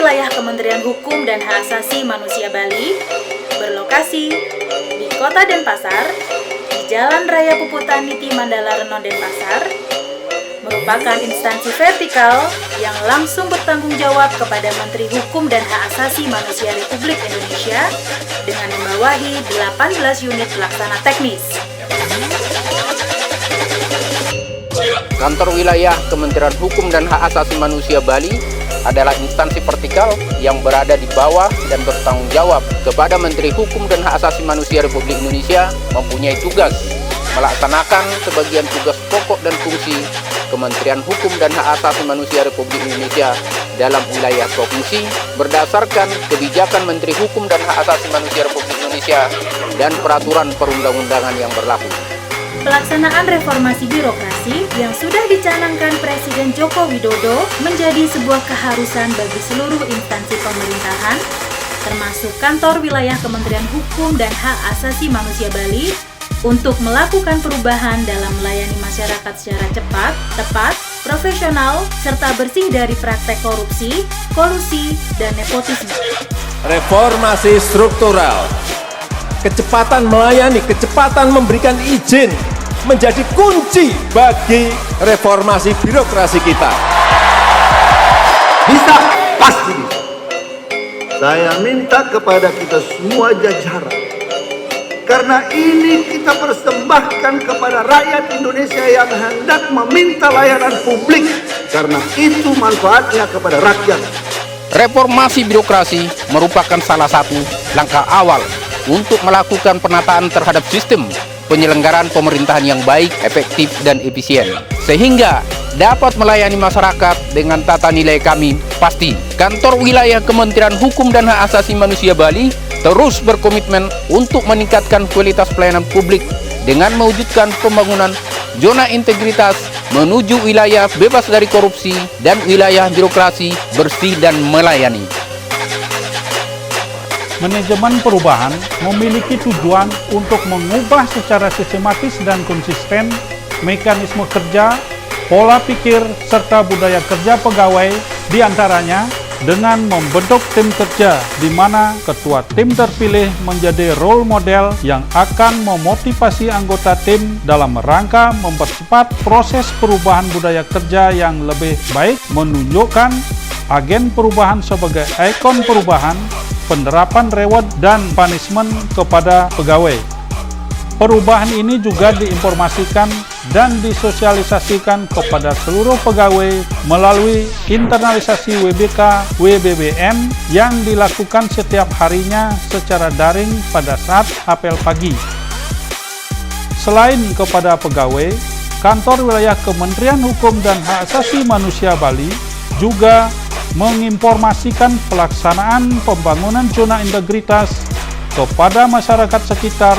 wilayah Kementerian Hukum dan Hak Asasi Manusia Bali berlokasi di Kota Denpasar, di Jalan Raya Puputan Niti Mandala Renon Denpasar, merupakan instansi vertikal yang langsung bertanggung jawab kepada Menteri Hukum dan Hak Asasi Manusia Republik Indonesia dengan membawahi 18 unit pelaksana teknis. Kantor Wilayah Kementerian Hukum dan Hak Asasi Manusia Bali adalah instansi vertikal yang berada di bawah dan bertanggung jawab kepada Menteri Hukum dan Hak Asasi Manusia Republik Indonesia, mempunyai tugas melaksanakan sebagian tugas pokok dan fungsi Kementerian Hukum dan Hak Asasi Manusia Republik Indonesia dalam wilayah provinsi berdasarkan kebijakan Menteri Hukum dan Hak Asasi Manusia Republik Indonesia dan peraturan perundang-undangan yang berlaku. Pelaksanaan reformasi birokrasi yang sudah dicanangkan Presiden Joko Widodo menjadi sebuah keharusan bagi seluruh instansi pemerintahan, termasuk kantor wilayah Kementerian Hukum dan Hak Asasi Manusia Bali, untuk melakukan perubahan dalam melayani masyarakat secara cepat, tepat, profesional, serta bersih dari praktek korupsi, kolusi, dan nepotisme. Reformasi struktural, kecepatan melayani, kecepatan memberikan izin menjadi kunci bagi reformasi birokrasi kita. Bisa, pasti bisa. Saya minta kepada kita semua jajaran, karena ini kita persembahkan kepada rakyat Indonesia yang hendak meminta layanan publik, karena itu manfaatnya kepada rakyat. Reformasi birokrasi merupakan salah satu langkah awal untuk melakukan penataan terhadap sistem penyelenggaraan pemerintahan yang baik, efektif, dan efisien, sehingga dapat melayani masyarakat dengan tata nilai kami pasti. Kantor Wilayah Kementerian Hukum dan Hak Asasi Manusia Bali terus berkomitmen untuk meningkatkan kualitas pelayanan publik dengan mewujudkan pembangunan zona integritas menuju wilayah bebas dari korupsi dan wilayah birokrasi bersih dan melayani. Manajemen perubahan memiliki tujuan untuk mengubah secara sistematis dan konsisten mekanisme kerja, pola pikir, serta budaya kerja pegawai, diantaranya dengan membentuk tim kerja di mana ketua tim terpilih menjadi role model yang akan memotivasi anggota tim dalam rangka mempercepat proses perubahan budaya kerja yang lebih baik, menunjukkan agen perubahan sebagai ikon perubahan, penerapan reward dan punishment kepada pegawai. Perubahan ini juga diinformasikan dan disosialisasikan kepada seluruh pegawai melalui internalisasi WBK WBBM yang dilakukan setiap harinya secara daring pada saat apel pagi. Selain kepada pegawai, Kantor Wilayah Kementerian Hukum dan Hak Asasi Manusia Bali juga menginformasikan pelaksanaan pembangunan zona integritas kepada masyarakat sekitar,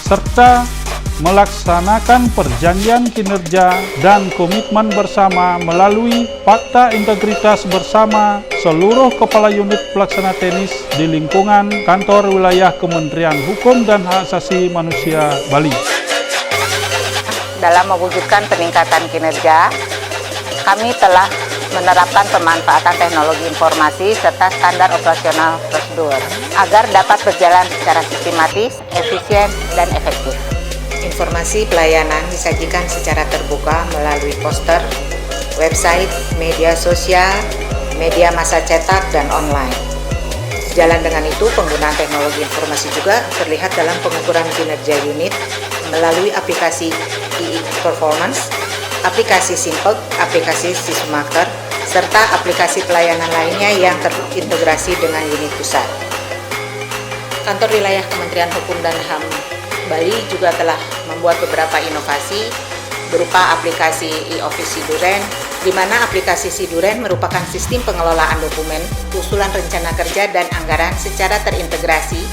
serta melaksanakan perjanjian kinerja dan komitmen bersama melalui Fakta Integritas bersama seluruh kepala unit pelaksana teknis di lingkungan Kantor Wilayah Kementerian Hukum dan Hak Asasi Manusia Bali. Dalam mewujudkan peningkatan kinerja, kami telah menerapkan pemanfaatan teknologi informasi serta standar operasional prosedur agar dapat berjalan secara sistematis, efisien, dan efektif. Informasi pelayanan disajikan secara terbuka melalui poster, website, media sosial, media massa cetak, dan online. Sejalan dengan itu, penggunaan teknologi informasi juga terlihat dalam pengukuran kinerja unit melalui aplikasi e-performance, aplikasi Simpek, aplikasi Sismaker, serta aplikasi pelayanan lainnya yang terintegrasi dengan unit pusat. Kantor Wilayah Kementerian Hukum dan HAM Bali juga telah membuat beberapa inovasi berupa aplikasi e-Office Siduren, di mana aplikasi Siduren merupakan sistem pengelolaan dokumen, usulan rencana kerja, dan anggaran secara terintegrasi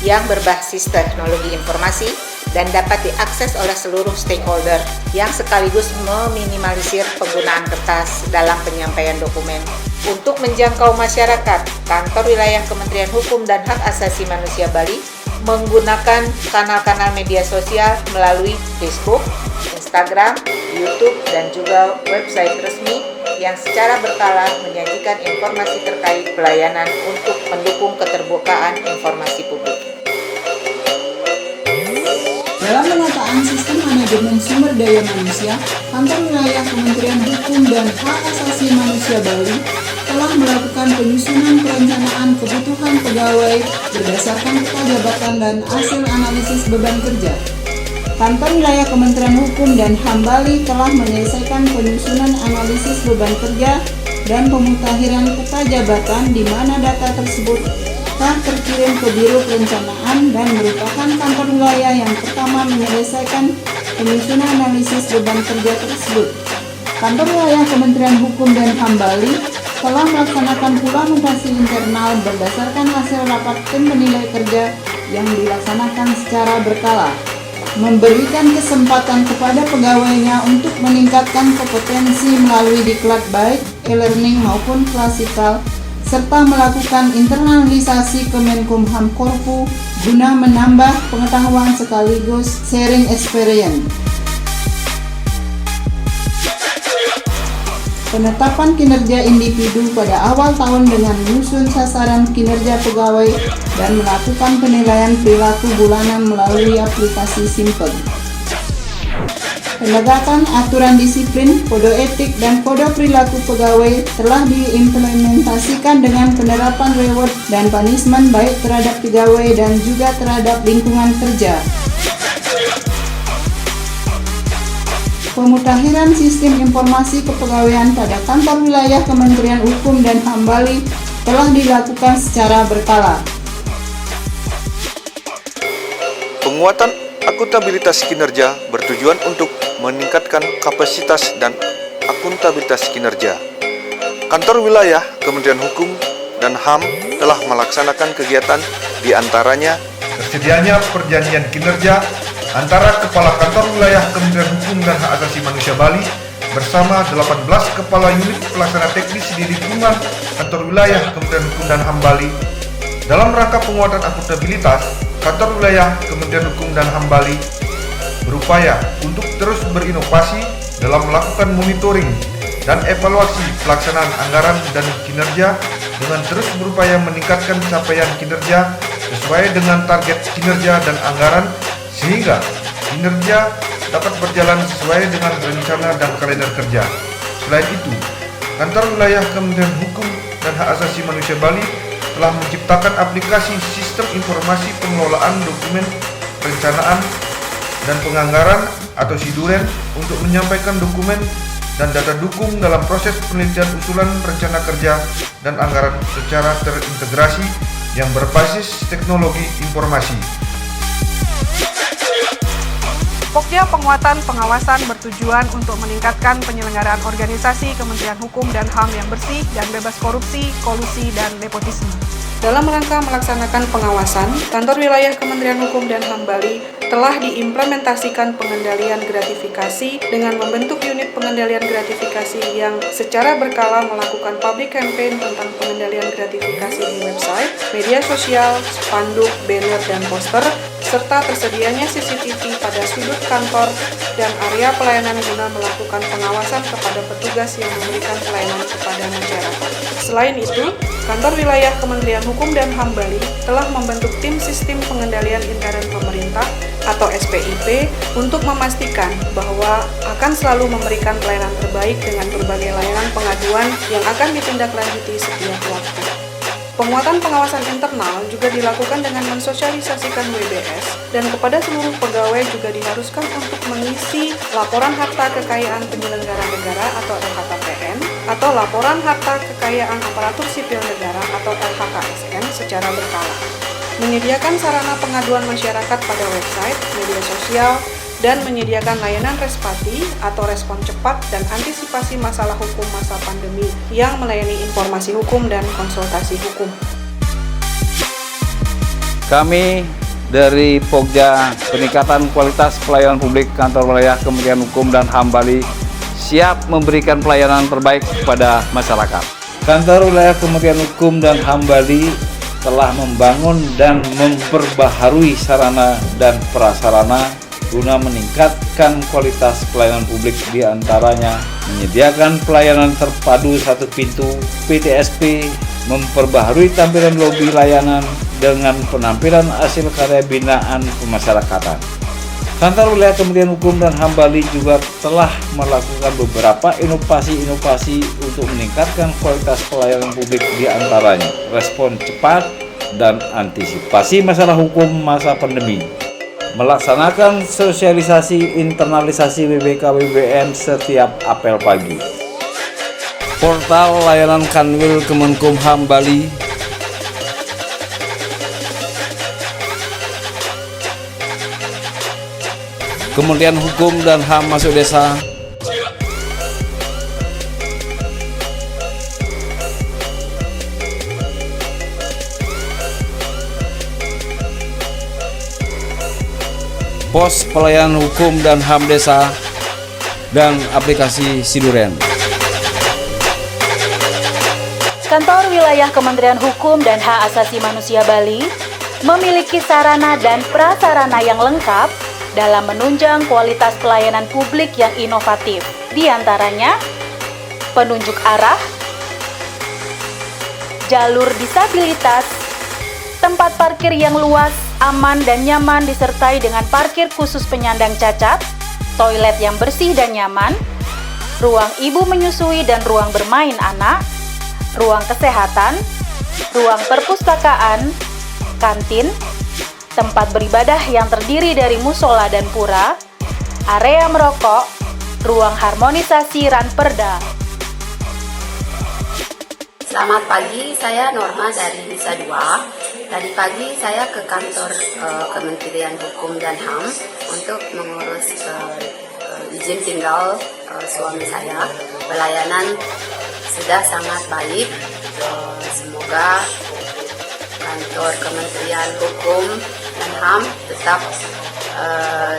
yang berbasis teknologi informasi dan dapat diakses oleh seluruh stakeholder yang sekaligus meminimalisir penggunaan kertas dalam penyampaian dokumen. Untuk menjangkau masyarakat, Kantor Wilayah Kementerian Hukum dan Hak Asasi Manusia Bali menggunakan kanal-kanal media sosial melalui Facebook, Instagram, YouTube, dan juga website resmi yang secara berkala menyajikan informasi terkait pelayanan untuk mendukung keterbukaan informasi publik. Dalam penataan sistem manajemen sumber daya manusia, Kantor Wilayah Kementerian Hukum dan Hak Asasi Manusia Bali telah melakukan penyusunan perencanaan kebutuhan pegawai berdasarkan peta jabatan dan hasil analisis beban kerja. Kantor Wilayah Kementerian Hukum dan HAM Bali telah menyelesaikan penyusunan analisis beban kerja dan pemutakhiran peta jabatan di mana data tersebut telah terkirim ke Biro Perencanaan dan merupakan kantor wilayah yang pertama menyelesaikan penyusunan analisis beban kerja tersebut. Kantor Wilayah Kementerian Hukum dan HAM Bali telah melaksanakan pula mutasi internal berdasarkan hasil rapat tim penilai kerja yang dilaksanakan secara berkala, memberikan kesempatan kepada pegawainya untuk meningkatkan kompetensi melalui diklat baik e-learning maupun klasikal, serta melakukan internalisasi ke Menkumham Korpu guna menambah pengetahuan sekaligus sharing experience. Penetapan kinerja individu pada awal tahun dengan menyusun sasaran kinerja pegawai dan melakukan penilaian perilaku bulanan melalui aplikasi Simpel. Penegakan aturan disiplin, kode etik, dan kode perilaku pegawai telah diimplementasikan dengan penerapan reward dan punishment baik terhadap pegawai dan juga terhadap lingkungan kerja. Pemutakhiran sistem informasi kepegawaian pada Kantor Wilayah Kementerian Hukum dan HAM Bali telah dilakukan secara berkala. Penguatan akuntabilitas kinerja bertujuan untuk meningkatkan kapasitas dan akuntabilitas kinerja. Kantor Wilayah Kementerian Hukum dan HAM telah melaksanakan kegiatan di antaranya tersedianya perjanjian kinerja antara Kepala Kantor Wilayah Kementerian Hukum dan Hak Asasi Manusia Bali bersama 18 Kepala Unit Pelaksana Teknis di lingkungan Kantor Wilayah Kementerian Hukum dan HAM Bali. Dalam rangka penguatan akuntabilitas, Kantor Wilayah Kementerian Hukum dan HAM Bali berupaya untuk terus berinovasi dalam melakukan monitoring dan evaluasi pelaksanaan anggaran dan kinerja dengan terus berupaya meningkatkan capaian kinerja sesuai dengan target kinerja dan anggaran sehingga kinerja dapat berjalan sesuai dengan rencana dan kalender kerja. Selain itu, Kantor Wilayah Kementerian Hukum dan Hak Asasi Manusia Bali telah menciptakan aplikasi Sistem Informasi Pengelolaan Dokumen Perencanaan dan Penganggaran atau SIDUREN untuk menyampaikan dokumen dan data dukung dalam proses penelitian usulan rencana kerja dan anggaran secara terintegrasi yang berbasis teknologi informasi. Pokja penguatan pengawasan bertujuan untuk meningkatkan penyelenggaraan organisasi Kementerian Hukum dan HAM yang bersih dan bebas korupsi, kolusi, dan nepotisme. Dalam rangka melaksanakan pengawasan, Kantor Wilayah Kementerian Hukum dan HAM Bali telah diimplementasikan pengendalian gratifikasi dengan membentuk unit pengendalian gratifikasi yang secara berkala melakukan public campaign tentang pengendalian gratifikasi di website, media sosial, spanduk, banner, dan poster, serta tersedianya CCTV pada sudut kantor dan area pelayanan guna melakukan pengawasan kepada petugas yang memberikan pelayanan kepada masyarakat. Selain itu, Kantor Wilayah Kementerian Hukum dan HAM Bali telah membentuk tim sistem pengendalian intern pemerintah atau SPIP untuk memastikan bahwa akan selalu memberikan pelayanan terbaik dengan berbagai layanan pengaduan yang akan ditindaklanjuti setiap waktu. Penguatan pengawasan internal juga dilakukan dengan mensosialisasikan WBS dan kepada seluruh pegawai juga diharuskan untuk mengisi laporan harta kekayaan penyelenggara negara atau LHKPN atau laporan harta kekayaan aparatur sipil negara atau LHKSN secara berkala. Menyediakan sarana pengaduan masyarakat pada website, media sosial, dan menyediakan layanan respati atau respon cepat dan antisipasi masalah hukum masa pandemi yang melayani informasi hukum dan konsultasi hukum. Kami dari Pokja Peningkatan Kualitas Pelayanan Publik Kantor Wilayah Kementerian Hukum dan HAM Bali siap memberikan pelayanan terbaik kepada masyarakat. Kantor Wilayah Kementerian Hukum dan HAM Bali telah membangun dan memperbaharui sarana dan prasarana guna meningkatkan kualitas pelayanan publik, diantaranya menyediakan pelayanan terpadu satu pintu PTSP, memperbaharui tampilan lobi layanan dengan penampilan hasil karya binaan pemasyarakatan. Kantor Wilayah Kementerian Hukum dan HAM Bali juga telah melakukan beberapa inovasi-inovasi untuk meningkatkan kualitas pelayanan publik, diantaranya respon cepat dan antisipasi masalah hukum masa pandemi, melaksanakan sosialisasi internalisasi BBK-BBN setiap apel pagi, portal layanan Kanwil Kemenkumham Bali, Kementerian Hukum dan HAM Masuk Desa, pos pelayanan hukum dan HAM desa, dan aplikasi Siduren. Kantor Wilayah Kementerian Hukum dan Hak Asasi Manusia Bali memiliki sarana dan prasarana yang lengkap dalam menunjang kualitas pelayanan publik yang inovatif, di antaranya penunjuk arah, jalur disabilitas, tempat parkir yang luas, aman dan nyaman disertai dengan parkir khusus penyandang cacat, toilet yang bersih dan nyaman, ruang ibu menyusui dan ruang bermain anak, ruang kesehatan, ruang perpustakaan, kantin, tempat beribadah yang terdiri dari musola dan pura, area merokok, ruang harmonisasi ranperda. Selamat pagi, saya Norma dari Nusa Dua. Tadi pagi saya ke kantor Kementerian Hukum dan HAM untuk mengurus izin tinggal suami saya. Pelayanan sudah sangat baik. Semoga kantor Kementerian Hukum dan HAM tetap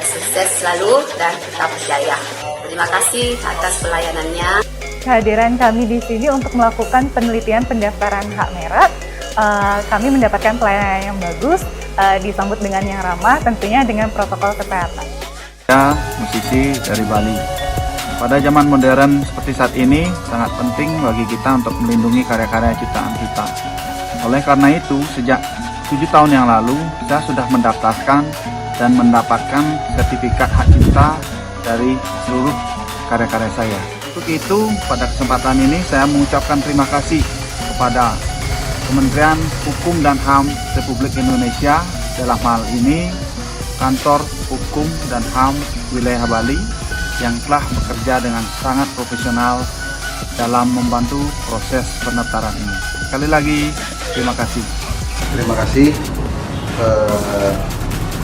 sukses selalu dan tetap berjaya. Terima kasih atas pelayanannya. Kehadiran kami di sini untuk melakukan penelitian pendaftaran hak merek, kami mendapatkan pelayanan yang bagus, disambut dengan yang ramah, tentunya dengan protokol kesehatan. Saya musisi dari Bali. Pada zaman modern seperti saat ini, sangat penting bagi kita untuk melindungi karya-karya ciptaan kita. Oleh karena itu, sejak 7 tahun yang lalu, kita sudah mendaftarkan dan mendapatkan sertifikat hak cipta dari seluruh karya-karya saya. Untuk itu, pada kesempatan ini saya mengucapkan terima kasih kepada Kementerian Hukum dan HAM Republik Indonesia, dalam hal ini Kantor Hukum dan HAM Wilayah Bali, yang telah bekerja dengan sangat profesional dalam membantu proses pendaftaran ini. Sekali lagi, terima kasih. Terima kasih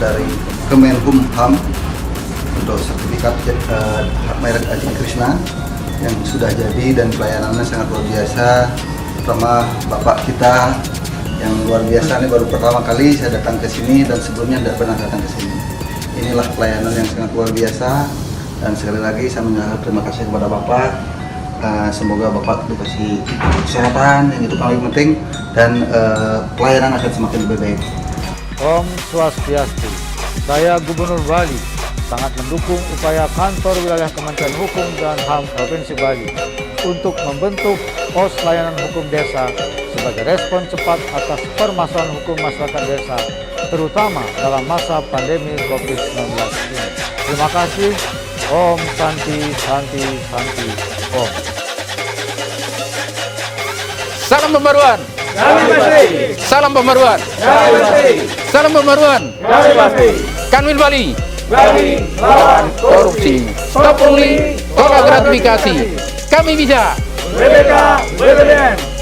dari Kemenkumham untuk sertifikat hak merek Ajeng Krishna yang sudah jadi dan pelayanannya sangat luar biasa. Terutama Bapak kita yang luar biasa, ini baru pertama kali saya datang ke sini dan sebelumnya tidak pernah datang ke sini. Inilah pelayanan yang sangat luar biasa dan sekali lagi saya mengucapkan terima kasih kepada Bapak. Semoga Bapak dikasih kesehatan yang itu paling penting dan pelayanan akan semakin lebih baik. Om Swastiastu. Saya Gubernur Bali sangat mendukung upaya Kantor Wilayah Kementerian Hukum dan HAM Provinsi Bali untuk membentuk pos layanan hukum desa sebagai respon cepat atas permasalahan hukum masyarakat desa, terutama dalam masa pandemi COVID-19 ini. Terima kasih. Om Santi Santi Santi Om. Salam pembaruan. Salam pembaruan. Salam pembaruan. Kanwil Bali. Bali lawan korupsi. Stop pungli, tolak gratifikasi. Kami bisa. BBK, BBN.